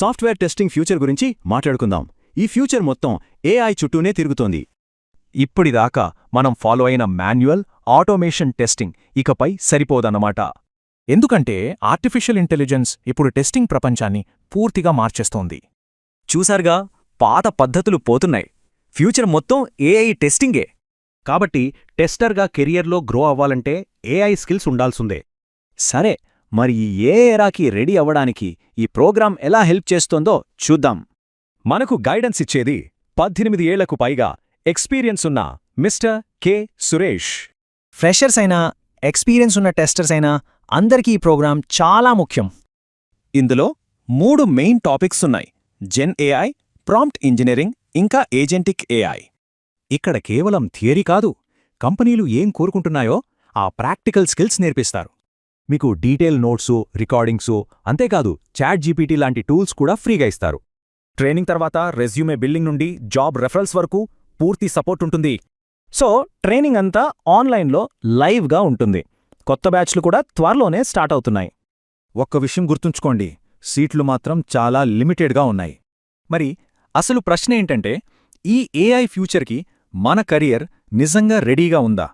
Software testing future గురించి మాట్లాడుకుందాం. ఈ ఫ్యూచర్ మొత్తం ఏఐ చుట్టూనే తిరుగుతోంది. ఇప్పటిదాకా మనం ఫాలో అయిన మాన్యువల్, ఆటోమేషన్ టెస్టింగ్ ఇకపై సరిపోదన్నమాట. ఎందుకంటే ఆర్టిఫిషియల్ ఇంటెలిజెన్స్ ఇప్పుడు టెస్టింగ్ ప్రపంచాన్ని పూర్తిగా మార్చేస్తోంది. చూసారుగా, పాత పద్ధతులు పోతున్నాయి. ఫ్యూచర్ మొత్తం ఏఐ టెస్టింగే. కాబట్టి టెస్టర్గా కెరియర్లో గ్రో అవ్వాలంటే ఏఐ స్కిల్స్ ఉండాల్సిందే. సరే, మరి ఈ ఏఐరాకి రెడీ అవ్వడానికి ఈ ప్రోగ్రాం ఎలా హెల్ప్ చేస్తోందో చూద్దాం. మనకు గైడెన్స్ ఇచ్చేది 18 ఏళ్లకు పైగా ఎక్స్పీరియన్స్ ఉన్న మిస్టర్ కె. సురేష్. ఫ్రెషర్స్ అయినా, ఎక్స్పీరియన్స్ ఉన్న టెస్టర్స్ అయినా అందరికీ ఈ ప్రోగ్రాం చాలా ముఖ్యం. ఇందులో 3 మెయిన్ టాపిక్స్ ఉన్నాయి: జెన్ ఏఐ, ప్రాంప్ట్ ఇంజనీరింగ్, ఇంకా ఏజెంటిక్ ఏఐ. ఇక్కడ కేవలం థియరీ కాదు, కంపెనీలు ఏం కోరుకుంటున్నాయో ఆ ప్రాక్టికల్ స్కిల్స్ నేర్పిస్తారు. మీకు డీటెయిల్ నోట్సు, రికార్డింగ్సు, అంతేకాదు చాట్ జీపీటీ లాంటి టూల్స్ కూడా ఫ్రీగా ఇస్తారు. ట్రైనింగ్ తర్వాత రెజ్యూమే బిల్డింగ్ నుండి జాబ్ రెఫరల్స్ వరకు పూర్తి సపోర్ట్ ఉంటుంది. సో ట్రైనింగ్ అంతా ఆన్లైన్లో లైవ్గా ఉంటుంది. కొత్త బ్యాచ్లు కూడా త్వరలోనే స్టార్ట్ అవుతున్నాయి. ఒక్క విషయం గుర్తుంచుకోండి, సీట్లు మాత్రం చాలా లిమిటెడ్గా ఉన్నాయి. మరి అసలు ప్రశ్న ఏంటంటే, ఈ ఏఐ ఫ్యూచర్కి మన కెరియర్ నిజంగా రెడీగా ఉందా?